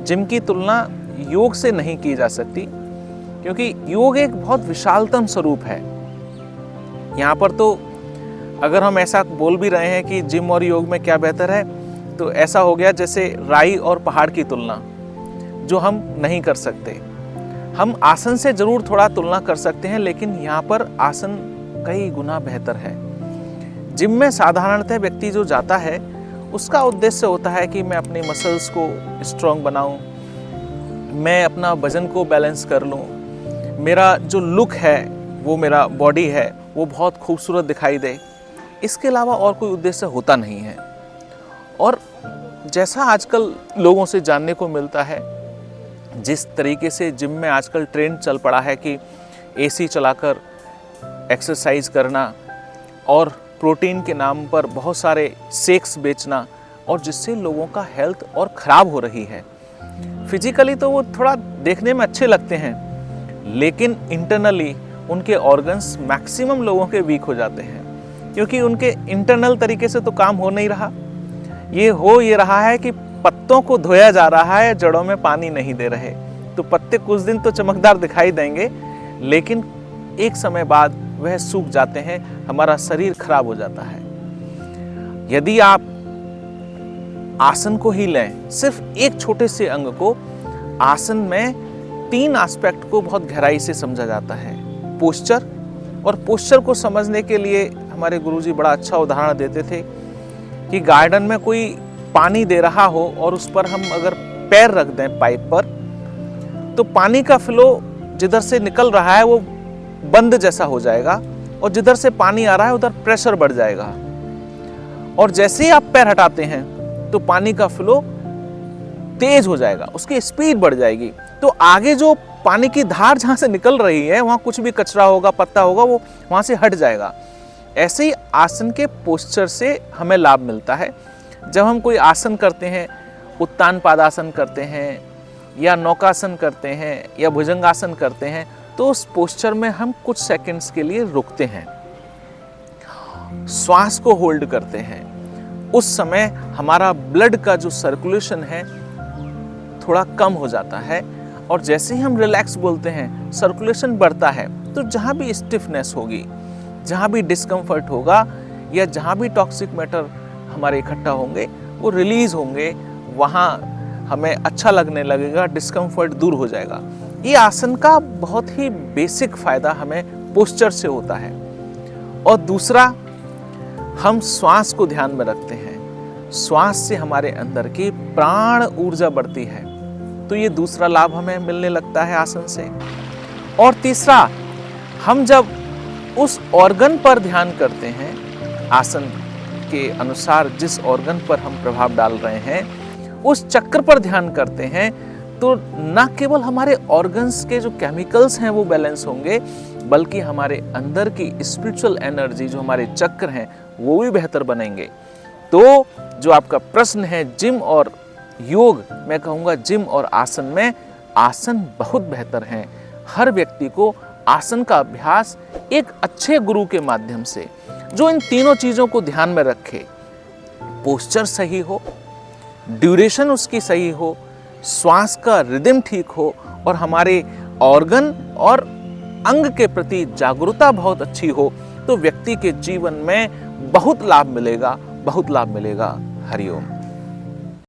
Gym की तुलना योग से नहीं की जा सकती, क्योंकि योग एक बहुत विशालतम स्वरूप है। यहाँ पर तो अगर हम ऐसा बोल भी रहे हैं कि जिम और योग में क्या बेहतर है, तो ऐसा हो गया जैसे राई और पहाड़ की तुलना, जो हम नहीं कर सकते। हम आसन से जरूर थोड़ा तुलना कर सकते हैं, लेकिन यहाँ पर आसन कई गुना बेहतर है। जिम में साधारणतः व्यक्ति जो जाता है उसका उद्देश्य होता है कि मैं अपनी मसल्स को स्ट्रॉन्ग बनाऊं, मैं अपना वजन को बैलेंस कर लूं, मेरा जो लुक है, वो मेरा बॉडी है, वो बहुत खूबसूरत दिखाई दे। इसके अलावा और कोई उद्देश्य होता नहीं है। और जैसा आजकल लोगों से जानने को मिलता है, जिस तरीके से जिम में आजकल ट्रेंड चल पड़ा है कि एसी चलाकर एक्सरसाइज करना और प्रोटीन के नाम पर बहुत सारे शेक्स बेचना, और जिससे लोगों का हेल्थ और ख़राब हो रही है। फिजिकली तो वो थोड़ा देखने में अच्छे लगते हैं, लेकिन इंटरनली उनके ऑर्गन्स मैक्सिमम लोगों के वीक हो जाते हैं, क्योंकि उनके इंटरनल तरीके से तो काम हो नहीं रहा। ये रहा है कि पत्तों को धोया जा रहा है, जड़ों में पानी नहीं दे रहे। तो पत्ते कुछ दिन तो चमकदार दिखाई देंगे, लेकिन एक समय बाद वह सूख जाते हैं, हमारा शरीर खराब हो जाता है। यदि आप आसन को ही लें, सिर्फ एक छोटे से अंग को, आसन में 3 एस्पेक्ट को बहुत गहराई से समझा जाता है। पोस्चर, और पोस्चर को समझने के लिए हमारे गुरुजी बड़ा अच्छा उदाहरण देते थे कि गार्डन में कोई पानी दे रहा हो और उस पर हम अगर पैर रख दें पाइप पर, तो पानी का फ्लो जिधर से निकल रहा है वो बंद जैसा हो जाएगा, और जिधर से पानी आ रहा है उधर प्रेशर बढ़ जाएगा। और जैसे ही आप पैर हटाते हैं तो पानी का फ्लो तेज हो जाएगा, उसकी स्पीड बढ़ जाएगी। तो आगे जो पानी की धार जहाँ से निकल रही है, वहाँ कुछ भी कचरा होगा, पत्ता होगा, वो वहाँ से हट जाएगा। ऐसे ही आसन के पोस्चर से हमें लाभ मिलता है। जब हम कोई आसन करते हैं, उत्तान पादासन करते हैं, या नौकासन करते हैं, या भुजंगासन करते हैं, तो उस पोस्चर में हम कुछ सेकंड्स के लिए रुकते हैं, श्वास को होल्ड करते हैं। उस समय हमारा ब्लड का जो सर्कुलेशन है थोड़ा कम हो जाता है, और जैसे ही हम रिलैक्स बोलते हैं, सर्कुलेशन बढ़ता है। तो जहाँ भी स्टिफनेस होगी, जहाँ भी डिस्कम्फर्ट होगा, या जहाँ भी टॉक्सिक मैटर हमारे इकट्ठा होंगे, वो रिलीज होंगे, वहाँ हमें अच्छा लगने लगेगा, डिस्कम्फर्ट दूर हो जाएगा। ये आसन का बहुत ही बेसिक फायदा हमें पोस्चर से होता है। और दूसरा, हम श्वास को ध्यान में रखते हैं। श्वास से हमारे अंदर की प्राण ऊर्जा बढ़ती है, तो ये दूसरा लाभ हमें मिलने लगता है आसन से। और तीसरा, हम जब उस ऑर्गन पर ध्यान करते हैं, आसन के अनुसार जिस ऑर्गन पर हम प्रभाव डाल रहे हैं, उस चक्र पर ध्यान करते हैं, तो न केवल हमारे ऑर्गन्स के जो केमिकल्स हैं वो बैलेंस होंगे, बल्कि हमारे अंदर की स्पिरिचुअल एनर्जी, जो हमारे चक्र हैं, वो भी बेहतर बनेंगे। तो जो आपका प्रश्न है जिम और योग, मैं कहूँगा जिम और आसन में आसन बहुत बेहतर हैं। हर व्यक्ति को आसन का अभ्यास एक अच्छे गुरु के माध्यम से, जो इन तीनों चीज़ों को ध्यान में रखे, पोस्चर सही हो, ड्यूरेशन उसकी सही हो, श्वास का रिदम ठीक हो, और हमारे ऑर्गन और अंग के प्रति जागरूकता बहुत अच्छी हो, तो व्यक्ति के जीवन में बहुत लाभ मिलेगा, बहुत लाभ मिलेगा। हरिओम।